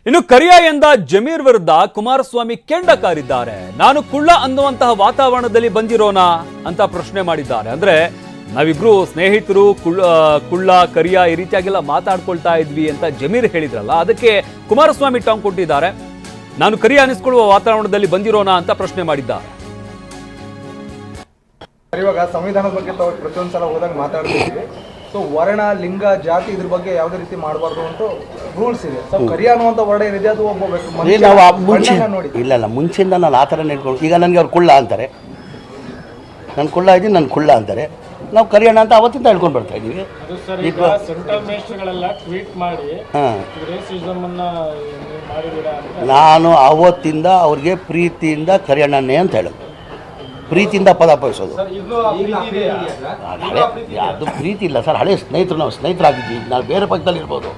ಇನ್ನು ಕರಿಯ ಎಂದ ಜಮೀರ್ ವಿರುದ್ಧ ಕುಮಾರಸ್ವಾಮಿ ಕೆಂಡ ಕಾರಿದ್ದಾರೆ. ನಾನು ಕುಳ್ಳ ಅನ್ನುವಂತಹ ವಾತಾವರಣದಲ್ಲಿ ಬಂದಿರೋನಾ ಅಂತ ಪ್ರಶ್ನೆ ಮಾಡಿದ್ದಾರೆ. ಅಂದ್ರೆ ನಾವಿಬ್ರು ಸ್ನೇಹಿತರು, ಕುಳ್ಳ ಕರಿಯ ಈ ರೀತಿಯಾಗೆಲ್ಲ ಮಾತಾಡ್ಕೊಳ್ತಾ ಇದ್ವಿ ಅಂತ ಜಮೀರ್ ಹೇಳಿದ್ರಲ್ಲ, ಅದಕ್ಕೆ ಕುಮಾರಸ್ವಾಮಿ ಟಾಂಗ್ ಕೊಟ್ಟಿದ್ದಾರೆ. ನಾನು ಕರಿಯ ಅನಿಸ್ಕೊಳ್ಳುವ ವಾತಾವರಣದಲ್ಲಿ ಬಂದಿರೋನಾ ಅಂತ ಪ್ರಶ್ನೆ ಮಾಡಿದ್ದಾರೆ. ಇವಾಗ ಸಂವಿಧಾನದ ಬಗ್ಗೆ ಪ್ರತಿಯೊಂದು ಸಲ ಹೋದಾಗ ಮಾತಾಡ್ತಿದ್ವಿ. ಸೊ ವರ್ಣ, ಲಿಂಗ, ಜಾತಿ ಇದ್ರ ಬಗ್ಗೆ ಯಾವುದೇ ರೀತಿ ಮಾಡಬಾರ್ದು ಅಂತ ರೂಲ್ಸ್ ಇದೆ. ಸೊ ಕರಿಯ ಅನ್ನುವಂಥ ವರ್ಣ ಏನಿದೆ ಅದು ಒಬ್ಬ ಇಲ್ಲ ಮುಂಚೆಯಿಂದ ನಾನು ಆ ಥರ ನಡ್ಕೊಂಡು, ಈಗ ನನಗೆ ಅವ್ರು ಕುಳ್ಳ ಅಂತಾರೆ, ನಾನು ಕುಳ್ಳ ಇದ್ದೀನಿ, ನಾನು ಕುಳ್ಳ ಅಂತಾರೆ, ನಾವು ಕರಿಯೋಣ ಅಂತ ಅವತ್ತಿಂದ ಹೇಳ್ಕೊಂಡು ಬರ್ತಾ ಇದ್ದೀವಿ. ನಾನು ಅವತ್ತಿಂದ ಅವ್ರಿಗೆ ಪ್ರೀತಿಯಿಂದ ಕರಿಯಣ್ಣನೇ ಅಂತ ಹೇಳೋದು, ಪ್ರೀತಿಯಿಂದ ಪದ ಬಯಸೋದು. ಅದು ಪ್ರೀತಿ ಇಲ್ಲ ಸರ್, ಹಳೆ ಸ್ನೇಹಿತರು, ನಾವು ಸ್ನೇಹಿತರಾಗಿದ್ವಿ. ನಾವು ಬೇರೆ ಪಕ್ಷದಲ್ಲಿ ಇರ್ಬೋದು,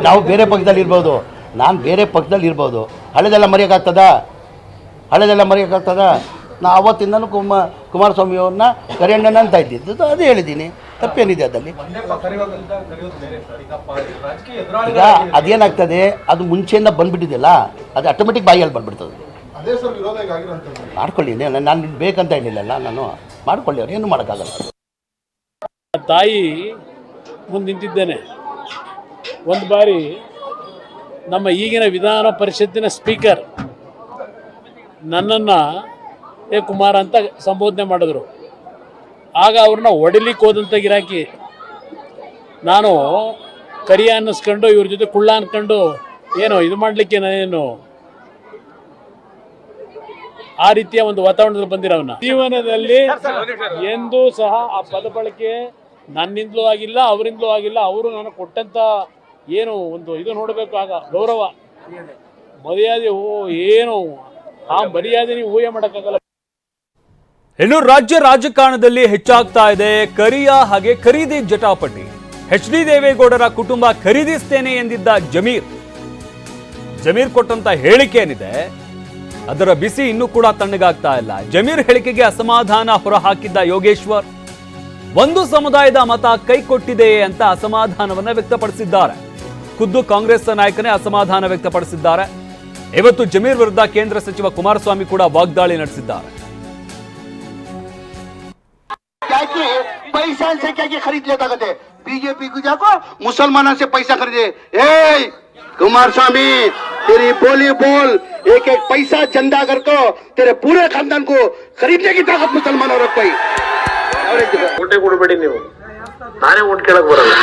ನಾವು ಬೇರೆ ಪಕ್ಷದಲ್ಲಿ ಇರ್ಬೋದು, ನಾನು ಬೇರೆ ಪಕ್ಷದಲ್ಲಿ ಇರ್ಬೋದು. ಹಳೆದೆಲ್ಲ ಮರೆಯೋಕ್ಕಾಗ್ತದ? ನಾ ಅವತ್ತಿಂದನೂ ಕುಮಾರಸ್ವಾಮಿಯವ್ರನ್ನ ಕರಿಯಣ್ಣನ ಅಂತ ಇದ್ದಿದ್ದು, ಅದೇ ಹೇಳಿದ್ದೀನಿ. ತಪ್ಪೇನಿದೆ ಅದಲ್ಲಿ? ಈಗ ಅದೇನಾಗ್ತದೆ, ಅದು ಮುಂಚೆಯಿಂದ ಬಂದ್ಬಿಟ್ಟಿದೆಯಲ್ಲ, ಅದು ಆಟೋಮೆಟಿಕ್ ಬಾಯಿಯಲ್ಲಿ ಬಂದ್ಬಿಡ್ತದೆ. ಮಾಡ್ಕೊಳ್ಳಿ, ನಾನು ಬೇಕಂತ ಹೇಳಿಲ್ಲಲ್ಲ, ನಾನು ಮಾಡ್ಕೊಳ್ಳಿ, ಅವ್ರು ಏನು ಮಾಡೋಕ್ಕಾಗಲ್ಲ. ತಾಯಿ ಮುಂದೆ ನಿಂತಿದ್ದೇನೆ. ಒಂದು ಬಾರಿ ನಮ್ಮ ಈಗಿನ ವಿಧಾನ ಪರಿಷತ್ತಿನ ಸ್ಪೀಕರ್ ನನ್ನನ್ನು ಏ ಕುಮಾರ ಅಂತ ಸಂಬೋಧನೆ ಮಾಡಿದ್ರು. ಆಗ ಅವ್ರನ್ನ ಹೊಡಿಲಿಕ್ಕೆ ಹೋದಂಥ ಗಿರಾಕಿ ನಾನು ಕರಿಯ ಅನ್ನಿಸ್ಕೊಂಡು ಇವ್ರ ಜೊತೆ ಕುಳ್ಳ ಅನ್ಕೊಂಡು ಏನೋ ಇದು ಮಾಡಲಿಕ್ಕೆ ನಾನೇನು ಆ ರೀತಿಯ ಒಂದು ವಾತಾವರಣದಲ್ಲಿ ಬಂದಿರೋವನ್ನ ಜೀವನದಲ್ಲಿ ಎಂದೂ ಸಹ ಆ ಪದ ಬಳಕೆ ನನ್ನಿಂದಲೂ ಆಗಿಲ್ಲ, ಅವರಿಂದಲೂ ಆಗಿಲ್ಲ. ಅವರು ನನಗೆ ಕೊಟ್ಟಂತ ಏನು ಒಂದು ಇದು ನೋಡಬೇಕು, ಆಗ ಗೌರವ ಮರ್ಯಾದೆ ಏನು ಆ ಮರ್ಯಾದೆ ನೀವು ಊಹೆ ಮಾಡೋಕ್ಕಾಗಲ್ಲ. ಇನ್ನು ರಾಜ್ಯ ರಾಜಕಾರಣದಲ್ಲಿ ಹೆಚ್ಚಾಗ್ತಾ ಇದೆ ಕರಿಯ ಹಾಗೆ ಖರೀದಿ ಜಟಾಪಟಿ. ಎಚ್ ಡಿ ದೇವೇಗೌಡರ ಕುಟುಂಬ ಖರೀದಿಸ್ತೇನೆ ಎಂದಿದ್ದ ಜಮೀರ್ ಕೊಟ್ಟಂತ ಹೇಳಿಕೆ ಏನಿದೆ, ಅದರ ಬಿಸಿ ಇನ್ನೂ ಕೂಡ ತಣ್ಣಗಾಗ್ತಾ ಇಲ್ಲ. ಜಮೀರ್ ಹೇಳಿಕೆಗೆ ಅಸಮಾಧಾನ ಹೊರಹಾಕಿದ್ದ ಯೋಗೇಶ್ವರ್ ಒಂದು ಸಮುದಾಯದ ಮತ ಕೈ ಕೊಟ್ಟಿದೆ ಅಂತ ಅಸಮಾಧಾನವನ್ನ ವ್ಯಕ್ತಪಡಿಸಿದ್ದಾರೆ. ಖುದ್ದು ಕಾಂಗ್ರೆಸ್ ನಾಯಕನೇ ಅಸಮಾಧಾನ ವ್ಯಕ್ತಪಡಿಸಿದ್ದಾರೆ. ಇವತ್ತು ಜಮೀರ್ ವಿರುದ್ಧ ಕೇಂದ್ರ ಸಚಿವ ಕುಮಾರಸ್ವಾಮಿ ಕೂಡ ವಾಗ್ದಾಳಿ ನಡೆಸಿದ್ದಾರೆ. पैसा से क्या खरीद लेता कहते बीजेपी को जाको मुसलमानों से पैसा खरीदे. कुमार स्वामी तेरी बोली बोल, एक एक पैसा चंदा करके तेरे पूरे खानदान को खरीदने की ताकत मुसलमानों रख पाई. वोटे ಕೊಡಬೇಡಿ ನೀವು, ನಾನೇ वोट ಕೇಳಕ್ ಬರಲ್ಲ.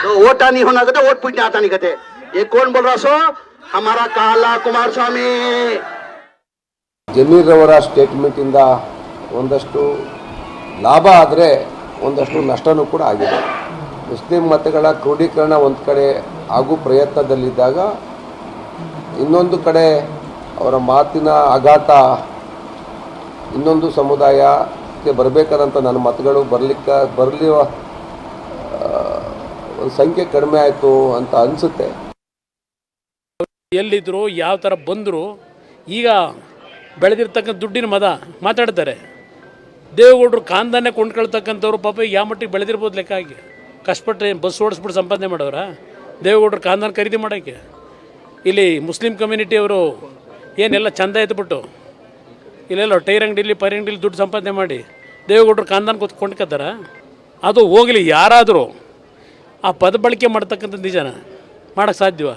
तो वोट नहीं होना कहते, वोट पूछने आता नहीं कहते. ये कौन बोल रहा सो? हमारा काला कुमार स्वामी. ಜಮೀರ್ ಅವರ ಸ್ಟೇಟ್ಮೆಂಟ್ ಇಂದ ಒಂದಷ್ಟು ಲಾಭ ಆದರೆ ಒಂದಷ್ಟು ನಷ್ಟನೂ ಕೂಡ ಆಗಿದೆ. ಮುಸ್ಲಿಂ ಮತಗಳ ಕ್ರೋಢೀಕರಣ ಒಂದು ಕಡೆ ಆಗು ಪ್ರಯತ್ನದಲ್ಲಿದ್ದಾಗ, ಇನ್ನೊಂದು ಕಡೆ ಅವರ ಮಾತಿನ ಆಘಾತ ಇನ್ನೊಂದು ಸಮುದಾಯಕ್ಕೆ ಬರಬೇಕಾದಂಥ ನನ್ನ ಮತಗಳು ಬರಲಿ ಒಂದು ಸಂಖ್ಯೆ ಕಡಿಮೆ ಆಯಿತು ಅಂತ ಅನಿಸುತ್ತೆ. ಎಲ್ಲಿದ್ರು, ಯಾವ ಥರ ಬಂದರು, ಈಗ ಬೆಳೆದಿರ್ತಕ್ಕಂಥ ದುಡ್ಡಿನ ಮಾತಾಡ್ತಾರೆ. ದೇವೇಗೌಡರು ಕಾಂದಾನೆ ಕೊಂಡ್ಕೊಳ್ತಕ್ಕಂಥವ್ರು ಪಾಪ ಯಾವ ಮಟ್ಟಿಗೆ ಬೆಳೆದಿರ್ಬೋದು ಲೆಕ್ಕ ಆಗಿ. ಕಷ್ಟಪಟ್ಟರೆ ಬಸ್ ಓಡಿಸ್ಬಿಟ್ಟು ಸಂಪಾದನೆ ಮಾಡೋರ ದೇವೇಗೌಡರು ಕಾಂದಾನ ಖರೀದಿ ಮಾಡೋಕ್ಕೆ. ಇಲ್ಲಿ ಮುಸ್ಲಿಂ ಕಮ್ಯುನಿಟಿಯವರು ಏನೆಲ್ಲ ಚಂದ ಎತ್ಬಿಟ್ಟು ಇಲ್ಲೆಲ್ಲ ಟೈರ್ ಅಂಗಡಿಲಿ ದುಡ್ಡು ಸಂಪಾದನೆ ಮಾಡಿ ದೇವೇಗೌಡರು ಕಾಂದಾನ ಕೊಂಡ್ಕೊತಾರ. ಅದು ಹೋಗಲಿ, ಯಾರಾದರೂ ಆ ಪದ ಬಳಕೆ ಮಾಡ್ತಕ್ಕಂಥ ನಿಜನ ಮಾಡೋಕ್ಕೆ ಸಾಧ್ಯವ?